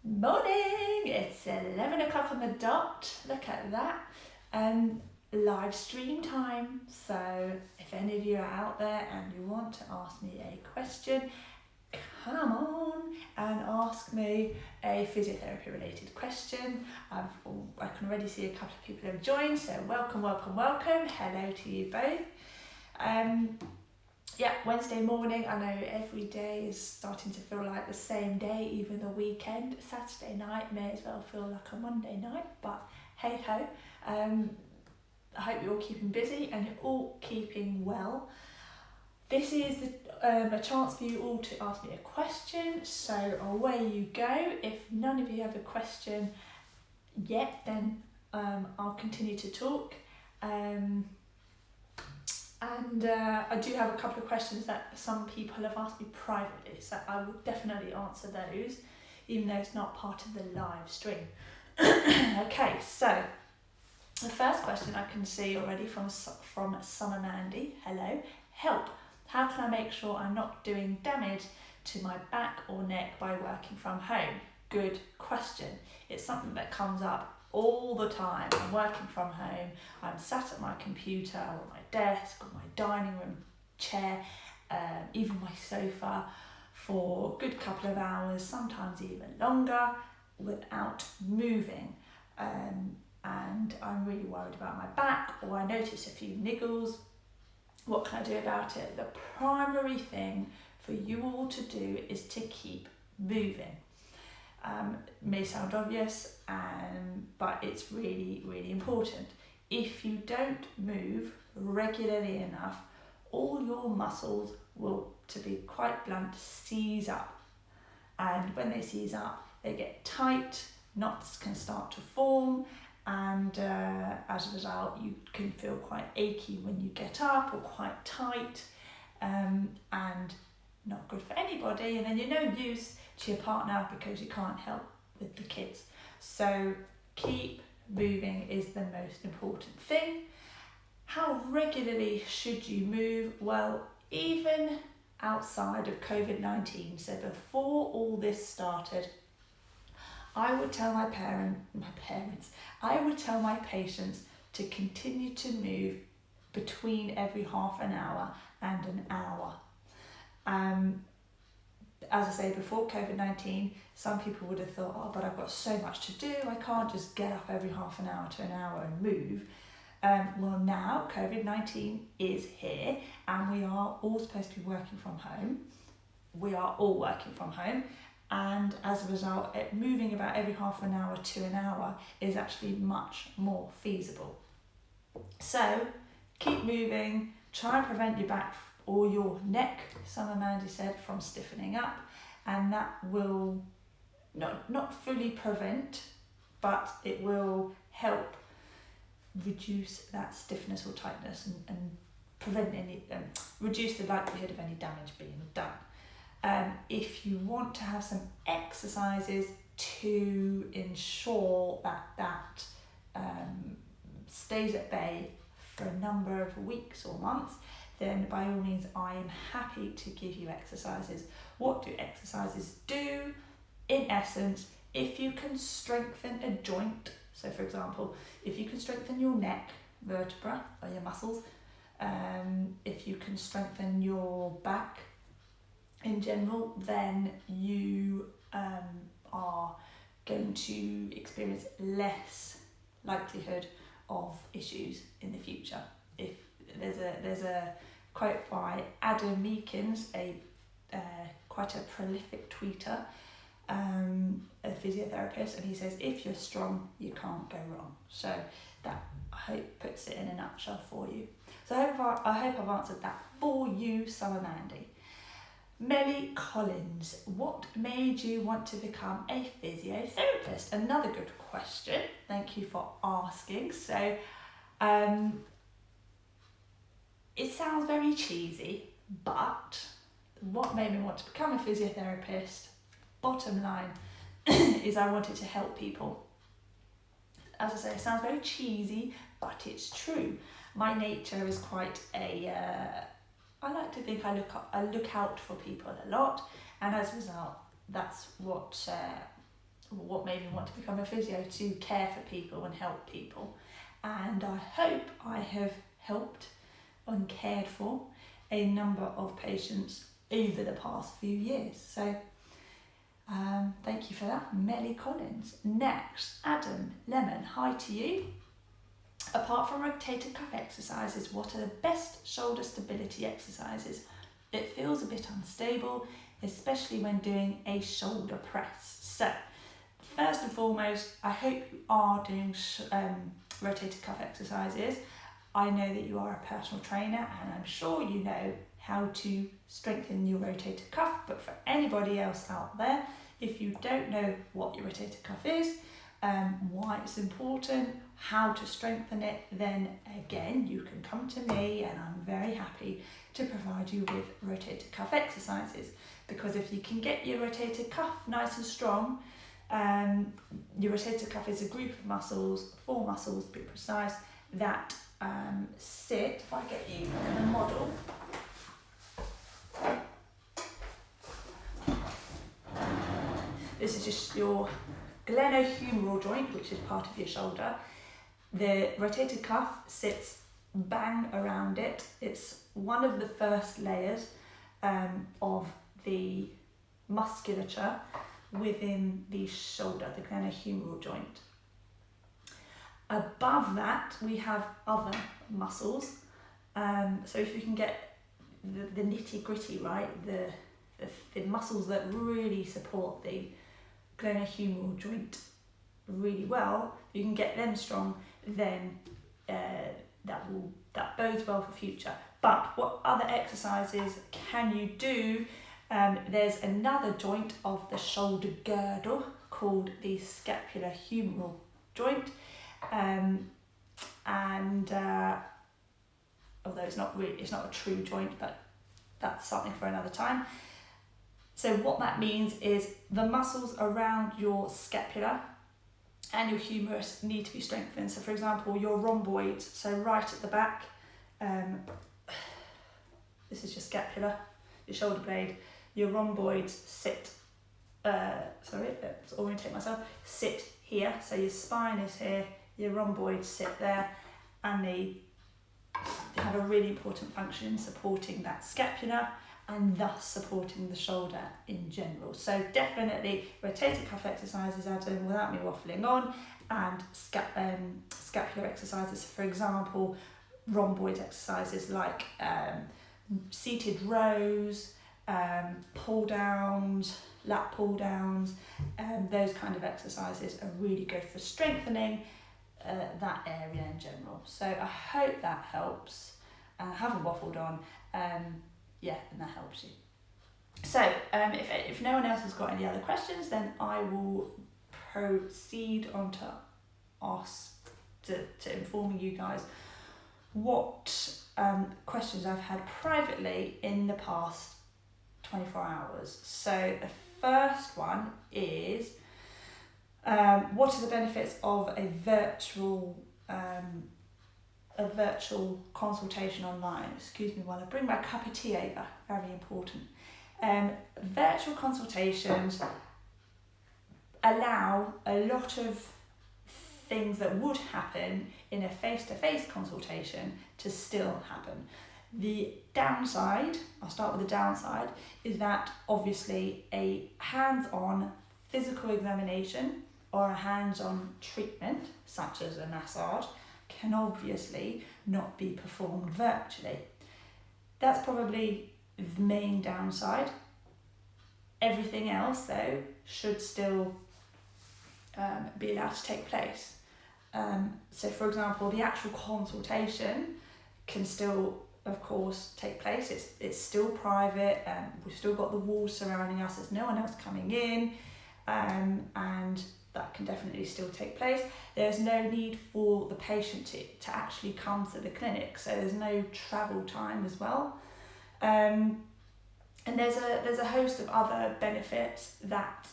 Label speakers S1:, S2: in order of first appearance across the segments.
S1: Morning! It's 11 o'clock on the dot. Look at that. Live stream time. So if any of you are out there and you want to ask me a question, come on and ask me a physiotherapy related question. I can already see a couple of people have joined, so welcome. Hello to you both. Wednesday morning, I know every day is starting to feel like the same day, even the weekend. Saturday night may as well feel like a Monday night, but hey ho. I hope you're all keeping busy and you're all keeping well. This is a chance for you all to ask me a question, so away you go. If none of you have a question yet, then I'll continue to talk. I do have a couple of questions that some people have asked me privately, so I will definitely answer those, even though it's not part of the live stream. Okay, so the first question I can see already from Summer Mandy. Hello. Help. How can I make sure I'm not doing damage to my back or neck by working from home? Good question. It's something that comes up all the time. I'm working from home, I'm sat at my computer or my desk or my dining room chair, even my sofa for a good couple of hours, sometimes even longer, without moving. And I'm really worried about my back, or I notice a few niggles. What can I do about it? The primary thing for you all to do is to keep moving. May sound obvious, but it's really, really important. If you don't move regularly enough, all your muscles will, to be quite blunt, seize up. And when they seize up, they get tight, knots can start to form, and as a result, you can feel quite achy when you get up, or quite tight, and not good for anybody, and then you're no use to your partner because you can't help with the kids. So keep moving is the most important thing. How regularly should you move? Well, even outside of COVID-19, so before all this started, I would tell my patients to continue to move between every half an hour and an hour. As I say, before COVID-19, some people would have thought, but I've got so much to do, I can't just get up every half an hour to an hour and move. Well, now COVID-19 is here and we are all supposed to be working from home. We are all working from home, and as a result, moving about every half an hour to an hour is actually much more feasible. So keep moving, try and prevent your back or your neck, Summer Mandy said, from stiffening up, and that will not fully prevent, but it will help reduce that stiffness or tightness and prevent reduce the likelihood of any damage being done. If you want to have some exercises to ensure that stays at bay for a number of weeks or months, then by all means I am happy to give you exercises. What do exercises do? In essence, if you can strengthen a joint, so for example, if you can strengthen your neck vertebra or your muscles, if you can strengthen your back in general, then you are going to experience less likelihood of issues in the future. If there's a quote by Adam Meekins, quite a prolific tweeter, a physiotherapist, and he says, if you're strong, you can't go wrong. So that, I hope, puts it in a nutshell for you. So I hope I've answered that for you, Summer Mandy. Melly Collins, what made you want to become a physiotherapist? Another good question. Thank you for asking. So it sounds very cheesy, but what made me want to become a physiotherapist, bottom line, is I wanted to help people. As I say, it sounds very cheesy, but it's true. My nature is quite I like to think I look out for people a lot, and as a result, that's what what made me want to become a physio, to care for people and help people. And I hope I have helped and cared for a number of patients over the past few years. So thank you for that, Melly Collins. Next, Adam Lemon, hi to you. Apart from rotator cuff exercises, what are the best shoulder stability exercises? It feels a bit unstable, especially when doing a shoulder press. So, first and foremost, I hope you are doing rotator cuff exercises. I know that you are a personal trainer, and I'm sure you know how to strengthen your rotator cuff, but for anybody else out there, if you don't know what your rotator cuff is, why it's important, how to strengthen it, then again you can come to me and I'm very happy to provide you with rotator cuff exercises, because if you can get your rotator cuff nice and strong, your rotator cuff is a group of muscles, 4 muscles to be precise, that sit, if I get you the model, this is just your glenohumeral joint, which is part of your shoulder. The rotator cuff sits bang around it. It's one of the first layers of the musculature within the shoulder, the glenohumeral joint. Above that, we have other muscles. So if you can get the nitty gritty right, the muscles that really support the glenohumeral joint really well, you can get them strong, then that bodes well for future. But what other exercises can you do? There's another joint of the shoulder girdle called the scapulohumeral joint, and although it's not a true joint, but that's something for another time. So what that means is the muscles around your scapula and your humerus need to be strengthened. So for example, your rhomboids, so right at the back, this is your scapula, your shoulder blade, your rhomboids sit, let's orientate myself, sit here, so your spine is here, your rhomboids sit there, and they have a really important function in supporting that scapula and thus supporting the shoulder in general. So definitely rotator cuff exercises, Adam, without me waffling on, and scapular exercises, for example, rhomboid exercises like seated rows, pull downs, lat pull downs, those kind of exercises are really good for strengthening that area in general. So I hope that helps. I haven't waffled on. And that helps you. So if no one else has got any other questions, then I will proceed on to informing you guys what questions I've had privately in the past 24 hours. So the first one is, what are the benefits of a virtual consultation online? Excuse me while I bring my cup of tea over, very important. Virtual consultations allow a lot of things that would happen in a face-to-face consultation to still happen. The downside, I'll start with the downside, is that obviously a hands-on physical examination or a hands-on treatment, such as a massage, can obviously not be performed virtually. That's probably the main downside. Everything else, though, should still be allowed to take place. So, for example, the actual consultation can still, of course, take place. It's still private, we've still got the walls surrounding us, there's no one else coming in, and that can definitely still take place. There's no need for the patient to actually come to the clinic, so there's no travel time as well. And there's a host of other benefits that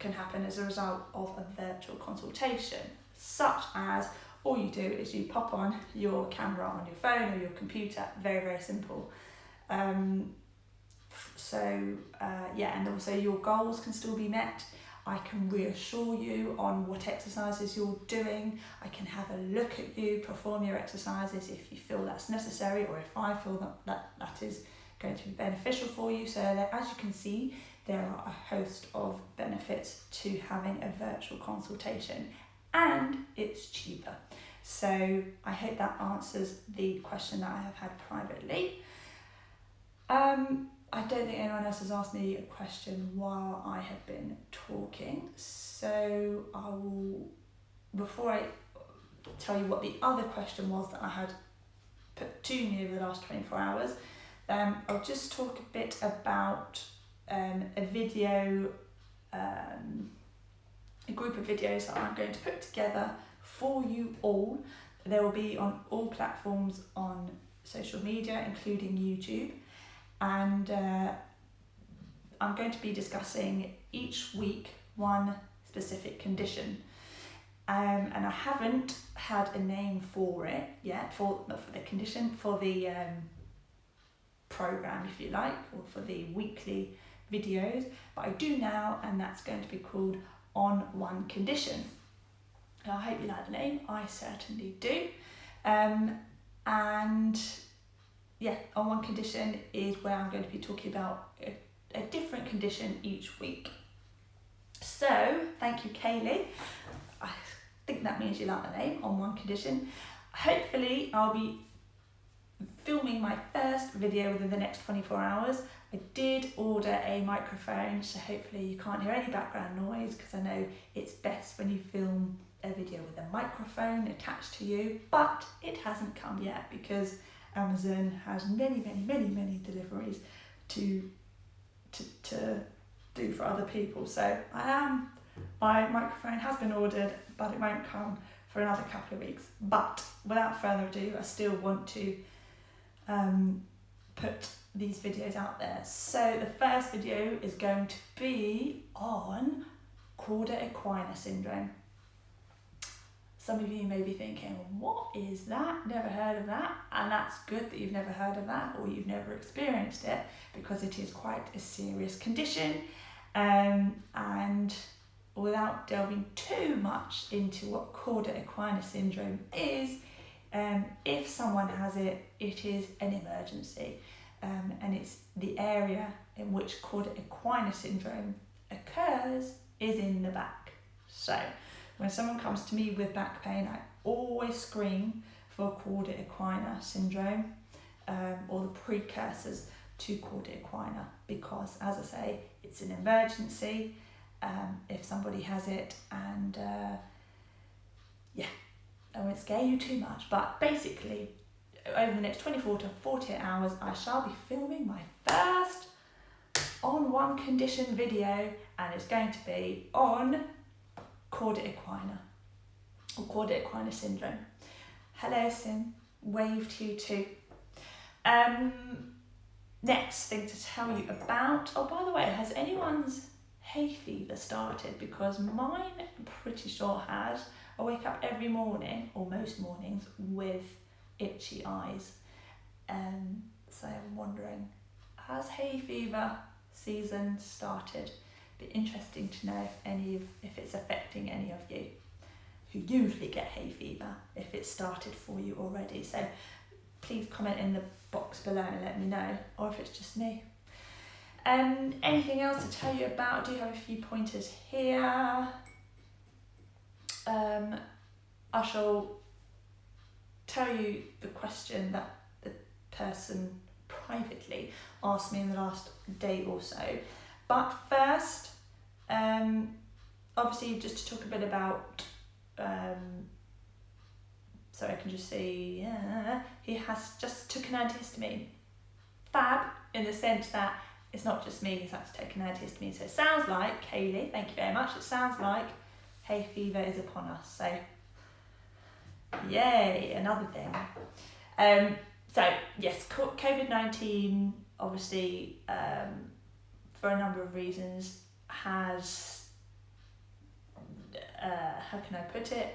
S1: can happen as a result of a virtual consultation, such as all you do is you pop on your camera on your phone or your computer, very, very simple. So yeah, and also your goals can still be met. I can reassure you on what exercises you're doing. I can have a look at you, perform your exercises if you feel that's necessary, or if I feel that is going to be beneficial for you. So that, as you can see, there are a host of benefits to having a virtual consultation, and it's cheaper. So I hope that answers the question that I have had privately. I don't think anyone else has asked me a question while I have been talking, so I will, before I tell you what the other question was that I had put to me over the last 24 hours, I'll just talk a bit about a video, a group of videos that I'm going to put together for you all. They will be on all platforms on social media, including YouTube. And I'm going to be discussing each week one specific condition. And I haven't had a name for it yet, not for the condition, for the program, if you like, or for the weekly videos, but I do now, and that's going to be called On One Condition. I hope you like the name, I certainly do. And yeah, On One Condition is where I'm going to be talking about a different condition each week. So, thank you, Kaylee. I think that means you like the name, On One Condition. Hopefully, I'll be filming my first video within the next 24 hours. I did order a microphone, so hopefully you can't hear any background noise, because I know it's best when you film a video with a microphone attached to you, but it hasn't come yet because Amazon has many deliveries to do for other people. So my microphone has been ordered, but it won't come for another couple of weeks. But without further ado, I still want to put these videos out there. So the first video is going to be on cauda equina syndrome. Some of you may be thinking, what is that? Never heard of that. And that's good that you've never heard of that, or you've never experienced it, because it is quite a serious condition. And without delving too much into what cauda equina syndrome is, if someone has it, it is an emergency. And it's the area in which cauda equina syndrome occurs is in the back. So when someone comes to me with back pain, I always screen for cauda equina syndrome, or the precursors to cauda equina, because, as I say, it's an emergency if somebody has it. And yeah, I won't scare you too much, but basically over the next 24 to 48 hours I shall be filming my first On One Condition video, and it's going to be on cauda equina, or cauda equina syndrome. Hello Sim, wave to you too. Next thing to tell you about, oh by the way, has anyone's hay fever started? Because mine, I'm pretty sure has. I wake up every morning, or most mornings, with itchy eyes. So I'm wondering, has hay fever season started? Be interesting to know if it's affecting any of you who usually get hay fever, if it's started for you already. So please comment in the box below and let me know, or if it's just me. Anything else to tell you about? I do have a few pointers here. I shall tell you the question that the person privately asked me in the last day or so. But first, obviously just to talk a bit about, so I can just see, yeah, he has just took an antihistamine. Fab, in the sense that it's not just me who's had to take an antihistamine. So it sounds like, Kaylee, thank you very much, it sounds like hay fever is upon us. So yay, another thing. So yes, COVID-19 obviously, for a number of reasons, has, how can I put it,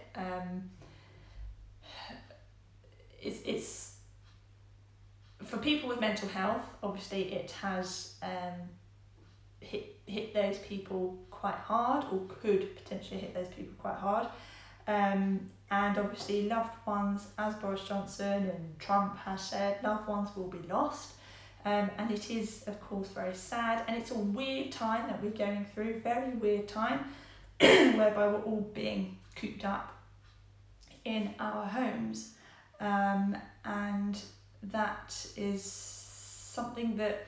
S1: for people with mental health, obviously it has hit those people quite hard, or could potentially hit those people quite hard. And obviously loved ones, as Boris Johnson and Trump has said, loved ones will be lost. And it is, of course, very sad, and it's a weird time that we're going through, very weird time, whereby we're all being cooped up in our homes. And that is something that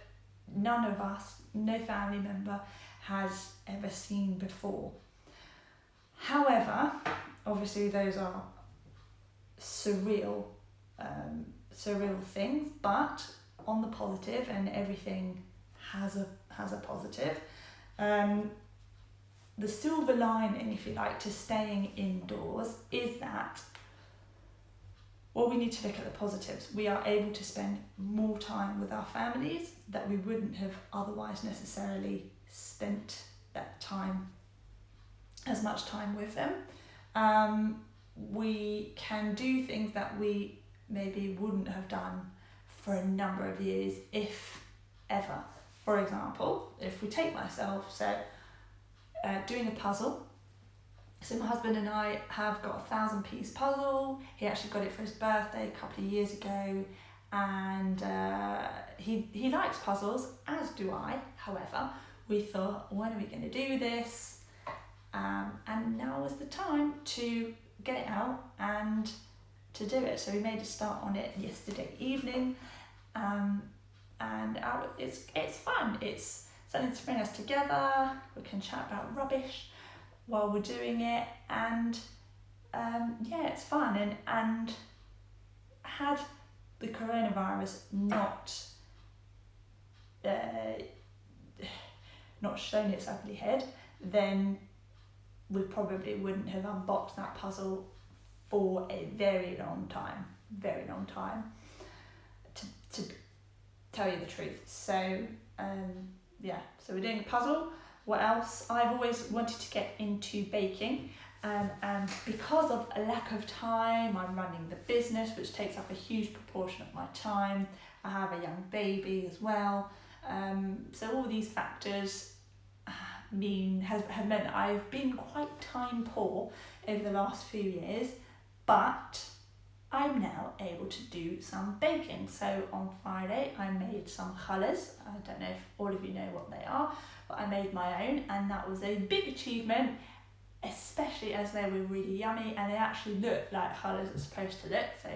S1: none of us, no family member, has ever seen before. However, obviously those are surreal things, but on the positive, and everything has a positive. The silver lining, if you like, to staying indoors is that, well, we need to look at the positives. We are able to spend more time with our families that we wouldn't have otherwise necessarily spent that time, as much time with them. We can do things that we maybe wouldn't have done for a number of years, if ever. For example, if we take myself, so doing a puzzle. So my husband and I have got a 1,000-piece puzzle. He actually got it for his birthday a couple of years ago, and he likes puzzles, as do I. However, we thought, when are we going to do this? And now is the time to get it out and to do it. So we made a start on it yesterday evening, and it's fun. It's something to bring us together. We can chat about rubbish while we're doing it, and it's fun. And had the coronavirus not shown its ugly head, then we probably wouldn't have unboxed that puzzle for a very long time, to tell you the truth. So so we're doing a puzzle. What else? I've always wanted to get into baking, and because of a lack of time, I'm running the business, which takes up a huge proportion of my time. I have a young baby as well, so all these factors have meant that I've been quite time poor over the last few years, but I'm now able to do some baking. So on Friday I made some challas. I don't know if all of you know what they are, but I made my own, and that was a big achievement, especially as they were really yummy and they actually look like challas are supposed to look, so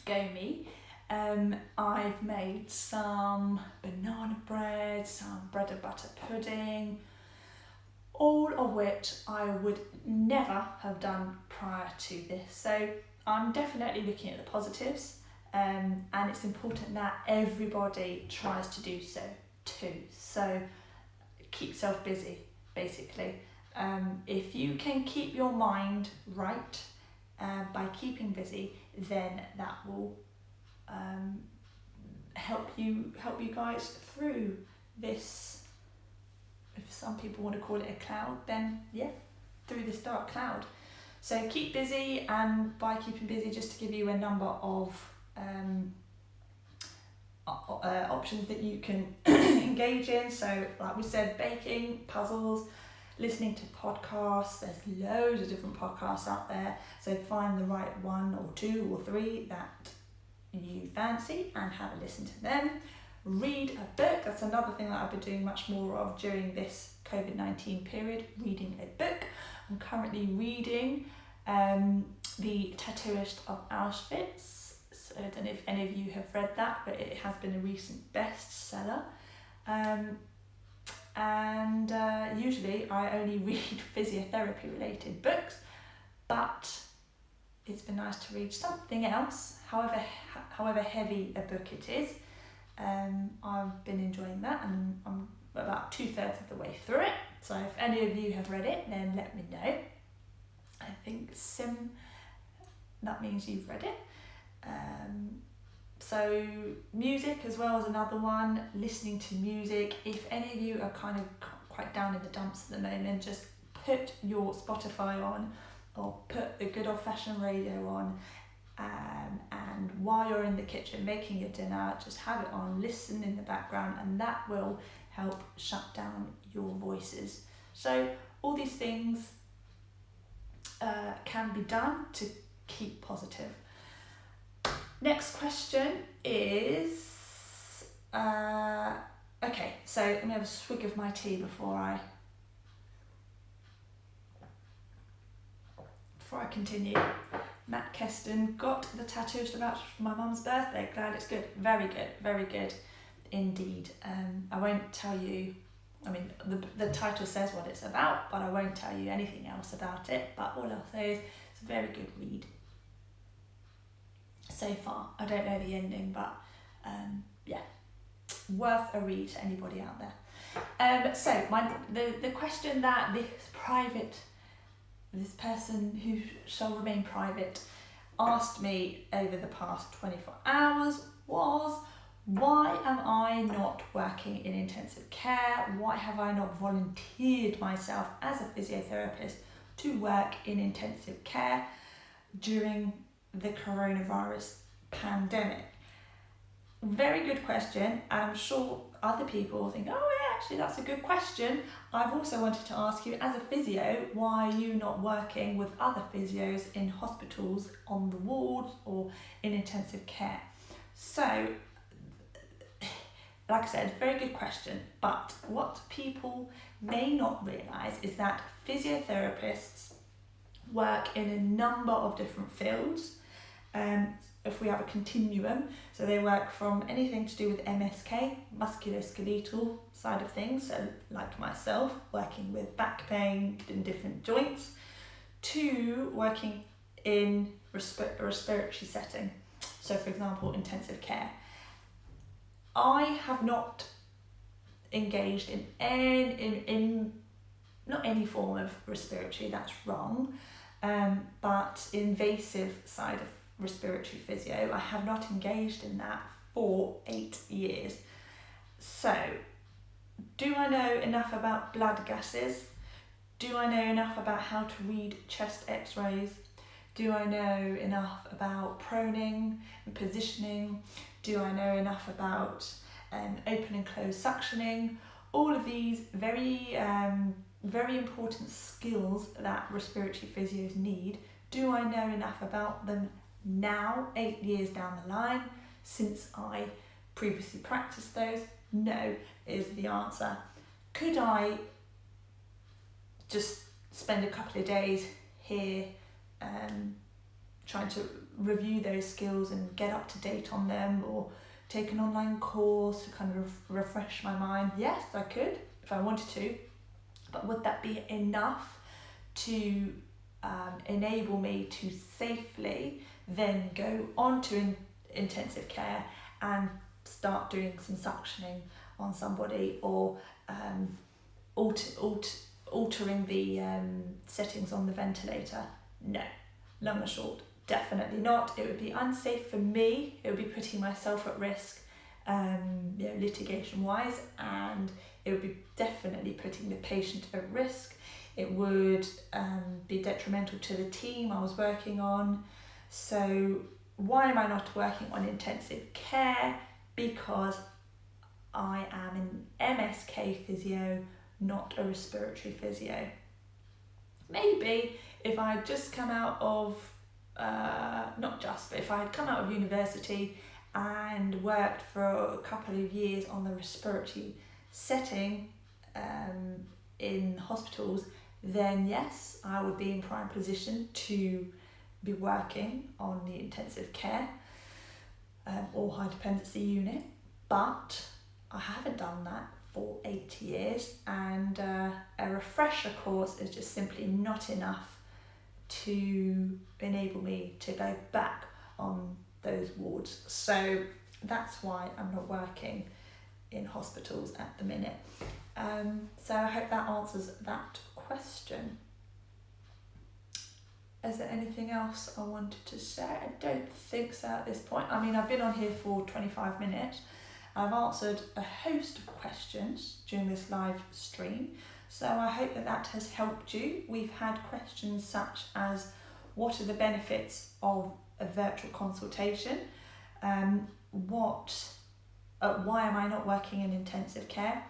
S1: go me. I've made some banana bread, some bread and butter pudding, all of which I would never have done prior to this. So I'm definitely looking at the positives, and it's important that everybody tries to do so too. So keep yourself busy, basically. If you can keep your mind right by keeping busy, then that will help you guys through this. If some people want to call it a cloud, then through this dark cloud. So keep busy, and by keeping busy, just to give you a number of options that you can engage in. So like we said, baking, puzzles, listening to podcasts. There's loads of different podcasts out there, so find the right one or two or three that you fancy and have a listen to them. Read a book. That's another thing that I've been doing much more of during this COVID-19 period, reading a book. I'm currently reading The Tattooist of Auschwitz. So I don't know if any of you have read that, but it has been a recent bestseller. Usually I only read physiotherapy related books, but it's been nice to read something else, however heavy a book it is. I've been enjoying that, and I'm about 2/3 of the way through it. So if any of you have read it, then let me know. I think that means you've read it. So music as well is another one, listening to music. If any of you are kind of quite down in the dumps at the moment, just put your Spotify on, or put the good old fashioned radio on, and while you're in the kitchen making your dinner, just have it on, listen in the background, and that will help shut down your voices. So all these things can be done to keep positive. Next question is, okay, so let me have a swig of my tea before I continue. Matt Keston got the tattoo voucher for my mum's birthday. Glad it's good. Very good indeed. I won't tell you, I mean, the title says what it's about, but I won't tell you anything else about it. But all I'll say is it's a very good read so far. I don't know the ending, but yeah, worth a read to anybody out there. So the question that this person who shall remain private asked me over the past 24 hours was, why am I not working in intensive care? Why have I not volunteered myself as a physiotherapist to work in intensive care during the coronavirus pandemic? Very good question, and I'm sure other people think, oh yeah, actually that's a good question. I've also wanted to ask you, as a physio, why are you not working with other physios in hospitals, on the wards, or in intensive care? So, like I said, very good question, but what people may not realise is that physiotherapists work in a number of different fields. If we have a continuum, so they work from anything to do with MSK, musculoskeletal side of things, so like myself, working with back pain in different joints, to working in a respiratory setting, so for example intensive care. I have not engaged in not any form of respiratory, that's wrong, but invasive side of respiratory physio. I have not engaged in that for 8 years. So, do I know enough about blood gases? Do I know enough about how to read chest x-rays? Do I know enough about proning and positioning? Do I know enough about open and closed suctioning? All of these very important skills that respiratory physios need. Do I know enough about them now, 8 years down the line, since I previously practiced those? No, is the answer. Could I just spend a couple of days here trying to review those skills and get up to date on them, or take an online course to kind of refresh my mind? Yes, I could if I wanted to, but would that be enough to enable me to safely then go on to intensive care and start doing some suctioning on somebody, or altering the settings on the ventilator? No, long and short, definitely not. It would be unsafe for me. It would be putting myself at risk, litigation wise, and it would be definitely putting the patient at risk. It would be detrimental to the team I was working on. So why am I not working on intensive care? Because I am an MSK physio, not a respiratory physio. Maybe if I had just come out of, but if I had come out of university and worked for a couple of years on the respiratory setting in hospitals, then yes, I would be in prime position to be working on the intensive care or high dependency unit, but I haven't done that for 8 years, and a refresher course is just simply not enough to enable me to go back on those wards. So that's why I'm not working in hospitals at the minute. So I hope that answers that question. Is there anything else I wanted to say? I don't think so at this point. I mean, I've been on here for 25 minutes. I've answered a host of questions during this live stream, so I hope that that has helped you. We've had questions such as, what are the benefits of a virtual consultation. Why am I not working in intensive care?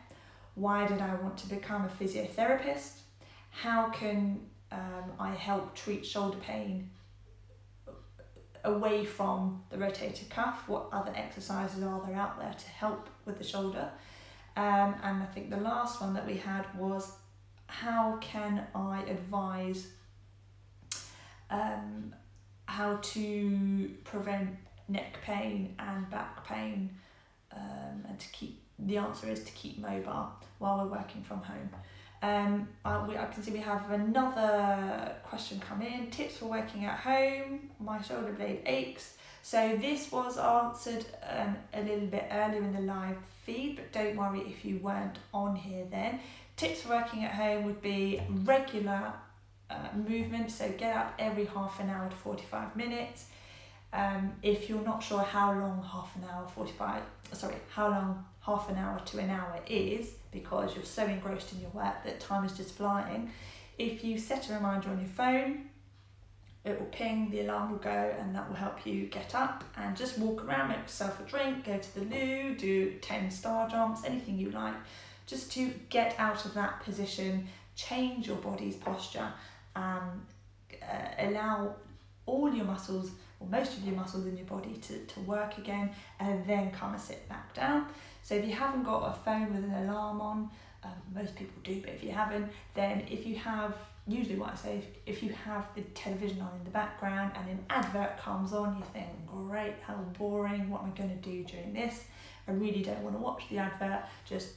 S1: Why did I want to become a physiotherapist? How can I help treat shoulder pain away from the rotator cuff? What other exercises are there out there to help with the shoulder? And I think the last one that we had was, how can I advise how to prevent neck pain and back pain, and the answer is to keep mobile while we're working from home. I can see we have another question come in. Tips for working at home. My shoulder blade aches. So this was answered a little bit earlier in the live feed, but don't worry if you weren't on here then. Tips for working at home would be regular movement, so get up every half an hour to 45 minutes. If you're not sure how long half an hour to an hour is, because you're so engrossed in your work that time is just flying, if you set a reminder on your phone, it will ping, the alarm will go, and that will help you get up and just walk around, make yourself a drink, go to the loo, do 10 star jumps, anything you like, just to get out of that position, change your body's posture, allow all your muscles, or most of your muscles in your body to work again, and then come and sit back down. So if you haven't got a phone with an alarm on, most people do, but if you haven't, then usually what I say, if you have the television on in the background and an advert comes on, you think, great, how boring, what am I going to do during this? I really don't want to watch the advert. Just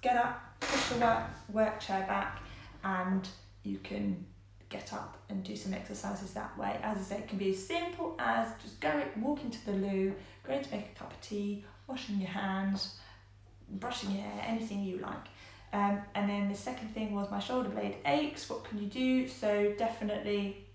S1: get up, push the work chair back, and you can get up and do some exercises that way. As I say, it can be as simple as just walking to the loo, going to make a cup of tea, washing your hands, brushing your hair, anything you like. And then the second thing was, my shoulder blade aches, what can you do? So definitely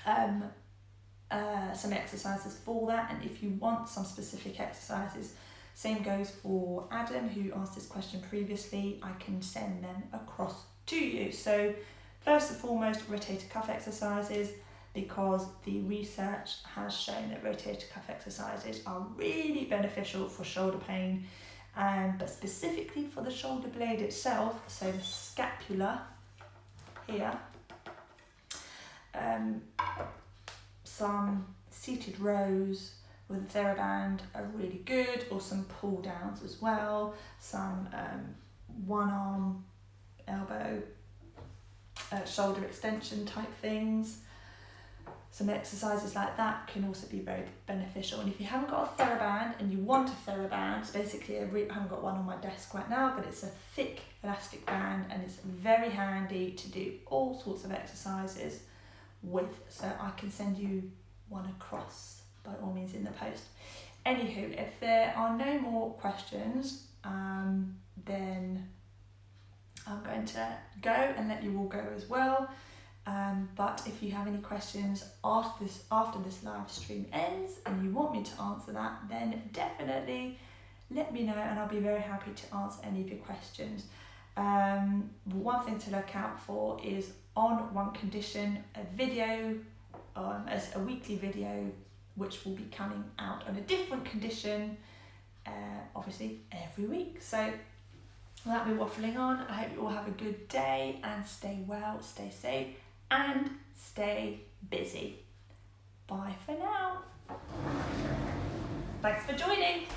S1: some exercises for that, and if you want some specific exercises, same goes for Adam, who asked this question previously, I can send them across to you. So first and foremost, rotator cuff exercises, because the research has shown that rotator cuff exercises are really beneficial for shoulder pain, but specifically for the shoulder blade itself, so the scapula here. Some seated rows with a TheraBand are really good, or some pull downs as well, some one arm, elbow, shoulder extension type things. Some exercises like that can also be very beneficial. And if you haven't got a TheraBand and you want a TheraBand, it's basically I haven't got one on my desk right now, but it's a thick elastic band and it's very handy to do all sorts of exercises with. So I can send you one across by all means in the post. Anywho, if there are no more questions, then I'm going to go and let you all go as well. But if you have any questions after this live stream ends and you want me to answer that, then definitely let me know and I'll be very happy to answer any of your questions. One thing to look out for is on One Condition, a video, as a weekly video, which will be coming out on a different condition, obviously every week. So without me waffling on, I hope you all have a good day and stay well, stay safe, and stay busy. Bye for now. Thanks for joining.